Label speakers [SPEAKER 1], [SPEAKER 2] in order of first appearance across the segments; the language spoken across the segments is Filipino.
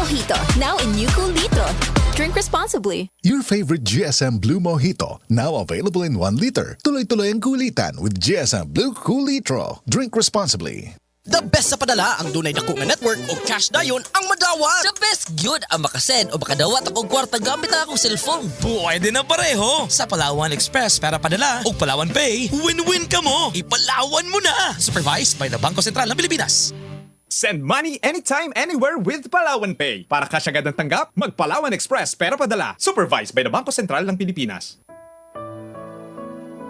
[SPEAKER 1] Mojito, now in new cool litro. Drink responsibly.
[SPEAKER 2] Your favorite GSM Blue Mojito, now available in 1 liter. Tuloy-tuloy ang kulitan with GSM Blue Cool Litro. Drink responsibly.
[SPEAKER 3] The best sa padala ang dunay dako nga network o cash dayon ang madawat.
[SPEAKER 4] The best good ang makasend o makadawat akong kwarta gamit ang akong cellphone.
[SPEAKER 3] Pwede na pareho. Sa Palawan Express para padala o Palawan Pay, win-win ka mo. Ipalawan mo na. Supervised by the Bangko Sentral ng Pilipinas.
[SPEAKER 5] Send money anytime, anywhere with Palawan Pay. Para kasyagad ng tanggap, mag-Palawan Express pera padala. Supervised by the Bangko Sentral ng Pilipinas.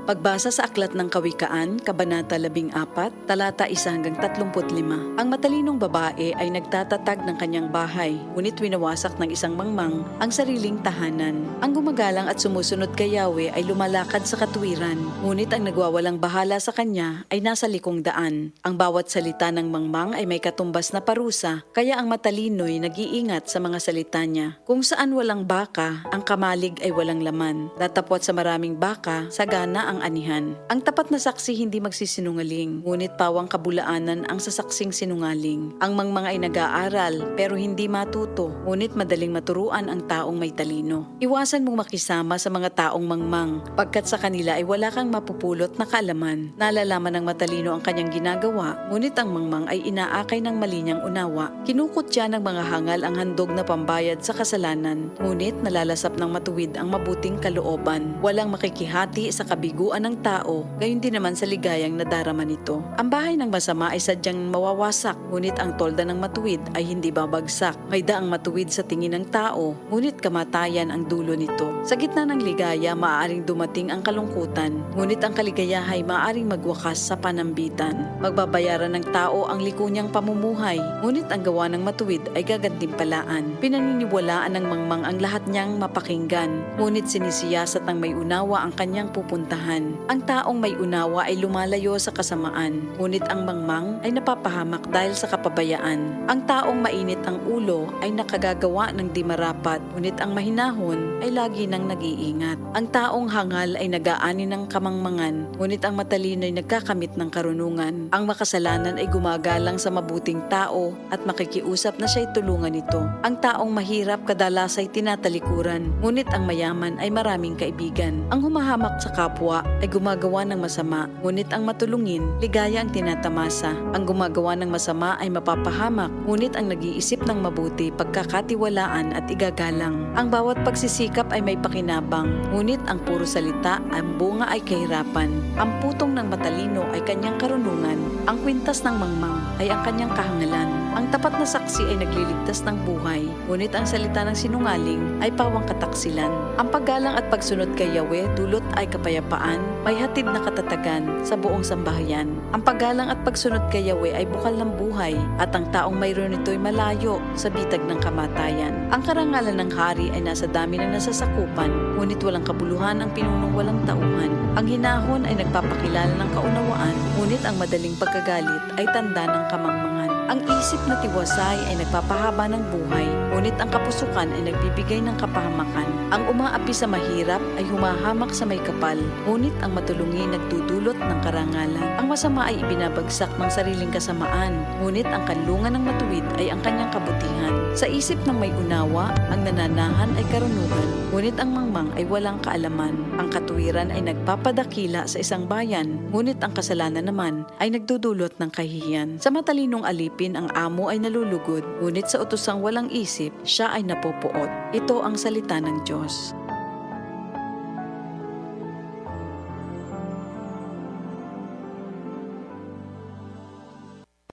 [SPEAKER 6] Pagbasa sa Aklat ng Kawikaan, Kabanata 14, talata 1 hanggang 35. Ang matalinong babae ay nagtatatag ng kanyang bahay, ngunit winawasak ng isang mangmang ang sariling tahanan. Ang gumagalang at sumusunod kay Yahweh ay lumalakad sa katuwiran, ngunit ang nagwawalang bahala sa kanya ay nasa likong daan. Ang bawat salita ng mangmang ay may katumbas na parusa, kaya ang matalino'y nag-iingat sa mga salita niya. Kung saan walang baka, ang kamalig ay walang laman. Datapwat sa maraming baka, sagana ang anihan. Ang tapat na saksi hindi magsisinungaling, ngunit pawang kabulaanan ang sasaksing sinungaling. Ang mangmang ay nag-aaral, pero hindi matuto, ngunit madaling maturuan ang taong may talino. Iwasan mong makisama sa mga taong mangmang, pagkat sa kanila ay wala kang mapupulot na kaalaman. Nalalaman ng matalino ang kanyang ginagawa, ngunit ang mangmang ay inaakay ng mali niyang unawa. Kinukutya ng mga hangal ang handog na pambayad sa kasalanan, ngunit nalalasap ng matuwid ang mabuting kalooban. Walang makikihati sa kabiguan ng tao, gayon din naman sa ligayang nadarama nito. Ang bahay ng masama ay sadyang mawawasak, ngunit ang tolda ng matuwid ay hindi babagsak. May daang matuwid sa tingin ng tao, ngunit kamatayan ang dulo nito. Sa gitna ng ligaya, maaaring dumating ang kalungkutan, ngunit ang kaligayahay maaaring magwakas sa panambitan. Magbabayaran ng tao ang liko niyang pamumuhay, ngunit ang gawa ng matuwid ay gagantimpalaan. Pinaniniwalaan ng mangmang ang lahat niyang mapakinggan, ngunit sinisiyasat ng may unawa ang kanyang pupuntahan. Ang taong may unawa ay lumalayo sa kasamaan, ngunit ang mangmang ay napapahamak dahil sa kapabayaan. Ang taong mainit ang ulo ay nakagagawa ng di marapat, ngunit ang mahinahon ay lagi nang nag-iingat. Ang taong hangal ay nag-aani ng kamangmangan, ngunit ang matalino ay nagkakamit ng karunungan. Ang makasalanan ay gumagalang sa mabuting tao at makikiusap na siya'y tulungan nito. Ang taong mahirap kadalas ay tinatalikuran, ngunit ang mayaman ay maraming kaibigan. Ang humahamak sa kapwa ay gumagawa ng masama, ngunit ang matulungin, ligaya ang tinatamasa. Ang gumagawa ng masama ay mapapahamak, ngunit ang nag-iisip ng mabuti, pagkakatiwalaan at igagalang. Ang bawat pagsisikap ay may pakinabang, ngunit ang puro salita, ang bunga ay kahirapan. Ang putong ng matalino ay kanyang karunungan, ang kwintas ng mangmang ay ang kanyang kahangalan. Ang tapat na saksi ay nagliligtas ng buhay, ngunit ang salita ng sinungaling ay pawang kataksilan. Ang paggalang at pagsunod kay Yahweh dulot ay kapayapaan, may hatid na katatagan sa buong sambahayan. Ang paggalang at pagsunod kay Yahweh ay bukal ng buhay, at ang taong mayroon nito'y malayo sa bitag ng kamatayan. Ang karangalan ng hari ay nasa dami ng nasasakupan, ngunit walang kabuluhan ang pinunong walang tauhan. Ang hinahon ay nagpapakilala ng kaunawaan, ngunit ang madaling pagkagalit ay tanda ng kamangmangan. Ang isip na tiwasay ay nagpapahaba ng buhay, ngunit ang kapusukan ay nagbibigay ng kapahamakan. Ang umaapi sa mahirap ay humahamak sa may kapal, ngunit ang matulungi nagdudulot ng karangalan. Ang masama ay ibinabagsak ng sariling kasamaan, ngunit ang kanlungan ng matuwid ay ang kanyang kabutihan. Sa isip ng may unawa, ang nananahan ay karunungan, ngunit ang mangmang ay walang kaalaman. Ang katuwiran ay nagpapadakila sa isang bayan, ngunit ang kasalanan naman ay nagdudulot ng kahihiyan. Sa matalinong alipin, ang amo ay nalulugod, ngunit sa utosang walang isip, siya ay napopoot. Ito ang salita ng Diyos.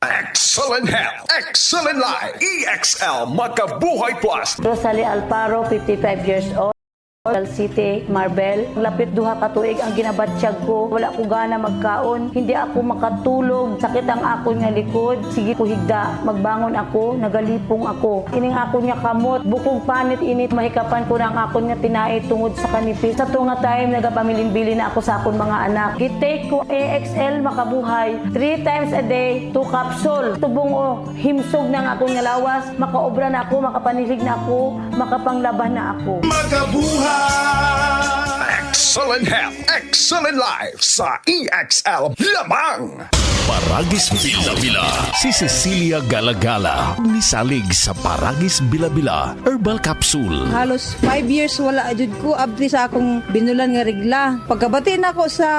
[SPEAKER 7] Excellent health, excellent life, EXL Makabuhay Plus.
[SPEAKER 8] Rosalie Alparo, 55 years old. City, Marbel. Lapit duha ka tuig ang ginabatsyag ko. Wala ko gana magkaon. Hindi ako makatulog. Sakit ang akon nga likod. Sige ko higda. Magbangon ako. Nagalipong ako. Kining akon nga kamot. Bukog panit init. Mahikapan ko na ang akon nga tinai tungod sa kanipis. Sa tunga time, nagapamilin-bili na ako sa akon mga anak. Gitake ko AXL Makabuhay. 3 times a day, 2 capsule. Tubong o, himsog na ang akon nga lawas. Makaobra na ako, makapanilig na ako, makapanglaban na ako.
[SPEAKER 7] Makabuhay! Excellent health, excellent life sa EXL lamang.
[SPEAKER 9] Paragis Bila-Bila. Si Cecilia Galagala nisalig sa Paragis Bila-Bila Herbal Capsule.
[SPEAKER 8] Halos 5 years wala jud ko abdi sa akong binulan nga regla. Pagkabati na ako sa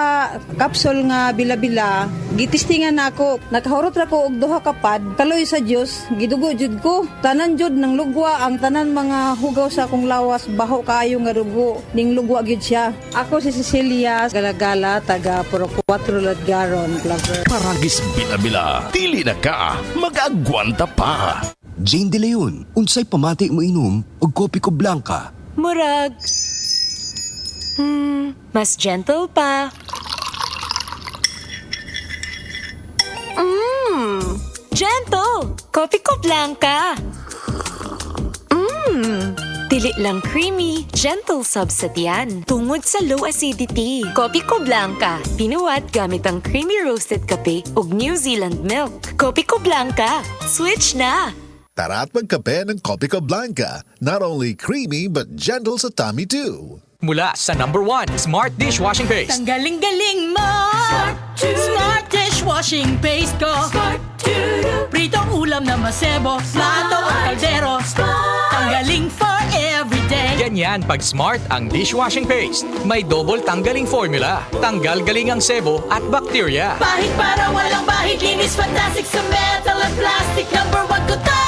[SPEAKER 8] capsule nga bila-bila, gitistingan na ako. Nakahurot ra ko og duha ka pad. Kaloy sa Dios, gidugo jud ko. Tanan jud ng lugwa ang tanan mga hugaw sa akong lawas, baho kaayo nga dugo. Ning lugwa gyud siya. Ako si Cecilia Galagala, taga Puro 4 Ladgaron, Clover.
[SPEAKER 9] Paragis Bila-Bila. Dili na ka, mag-agwanta pa.
[SPEAKER 10] Jane De Leon, unsay pamati mo inom og kopi ko blanca?
[SPEAKER 1] Murag. Mas gentle pa. Gentle! Kopi ko blanca. Dili lang creamy, gentle sub sa tiyan. Tungod sa low acidity. Kopi ko blanca. Pinuwat gamit ang creamy roasted kape ug New Zealand milk. Kopi ko blanca. Switch na!
[SPEAKER 2] Tara at magkape ng Copico Blanca. Not only creamy but gentle sa tummy too.
[SPEAKER 5] Mula sa number 1, Smart Dishwashing Paste.
[SPEAKER 8] Ang galing-galing mo! Smart dishwashing paste ko! Pritong ulam na masebo, plato o kaldero. Tanggaling for everyday.
[SPEAKER 5] Ganyan pag Smart ang dishwashing paste. May double tanggaling formula. Tanggal galing ang sebo at bakterya.
[SPEAKER 8] Bahid para walang bahid, linis fantastic sa metal at plastic. Number 1 ko to!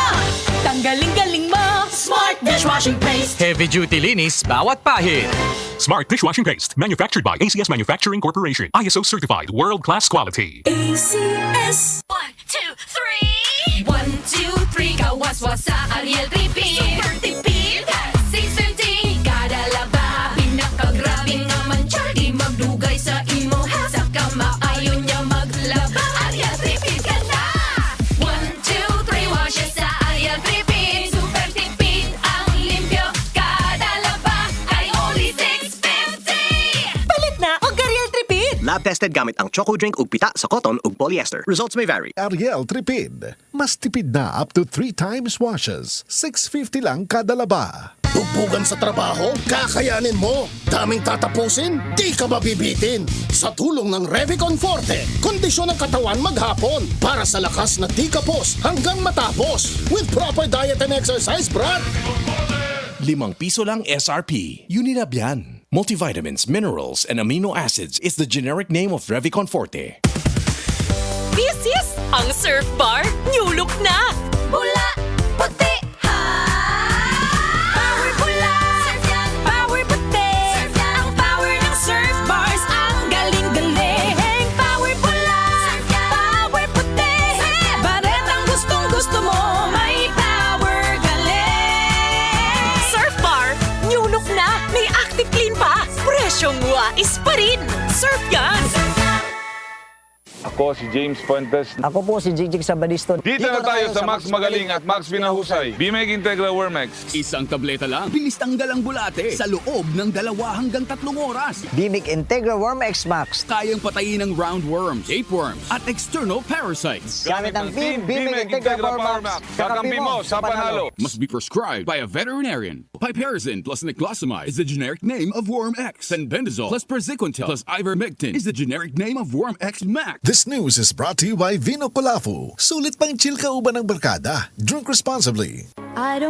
[SPEAKER 8] Tanggaling-galing mo! Smart dishwashing paste.
[SPEAKER 5] Heavy duty linis bawat pahid.
[SPEAKER 11] Smart Dishwashing Paste, manufactured by ACS Manufacturing Corporation. ISO certified, world-class quality.
[SPEAKER 1] ACS.
[SPEAKER 12] 1, 2, 3. 1, 2, 3. Kawas-was sa Ariel Repeat. Super tipid. 650. Kada laba. Pinakagrabe nga manchar. Di magdugay sa imo. Sa kamaayon niya maglaba. Ariel Repeat ka na. 1, 2, 3. Wash it sa Ariel Repeat. Super tipid. Ang limpyo. Kada laba ay only 650.
[SPEAKER 8] Palit na o Ariel Tripid!
[SPEAKER 10] Lab-tested gamit ang Choco Drink ug pita sa cotton ug polyester. Results may vary.
[SPEAKER 2] Ariel Tripid. Mas tipid na up to 3 times washes. 650 lang kada laba.
[SPEAKER 9] Bugbugan sa trabaho? Kakayanin mo. Daming tatapusin? Di ka mabibitin. Sa tulong ng Revicon Forte, kondisyon ng katawan maghapon para sa lakas na di kapos hanggang matapos. With proper diet and exercise, Brad.
[SPEAKER 11] ₱5 lang SRP. Unilab yan. Multivitamins, minerals, and amino acids is the generic name of Revicon Forte.
[SPEAKER 1] This is ang Surf Bar. New look na!
[SPEAKER 12] Pula, puti, ha! Power pula,
[SPEAKER 1] Power puti! Ang power ng Surf Bars. Ang galing-galing! Power pula! Power puti! Baret ang gustong-gusto mo. May power galing! Surf Bar. New look na. May active clean pa. Presyong wais pa rin. Surf yan!
[SPEAKER 13] Ako si James Fuentes.
[SPEAKER 14] Ako po si Jigjig Sabadisto.
[SPEAKER 13] Dito na tayo sa Max Magaling at Max Pinahusay. Bimeg Integra Wormex.
[SPEAKER 15] Isang tableta lang. Bilis tanggal ang bulate sa loob ng 2 hanggang 3 oras.
[SPEAKER 14] Bimig Integra Worm X Max.
[SPEAKER 15] Kayang patayin ng roundworms, tapeworms, at external parasites.
[SPEAKER 14] Gamit ang Bimig Integra Power Max.
[SPEAKER 13] Kakampi mo sa panalo.
[SPEAKER 15] Must be prescribed by a veterinarian. Piperazine plus niclosamide is the generic name of Worm X. Fenbendazole plus praziquantel plus ivermectin is the generic name of Worm X Max.
[SPEAKER 2] This news is brought to you by Vino Colafu. Sulit pang chill ka uban ng barkada. Drink responsibly.
[SPEAKER 8] I don't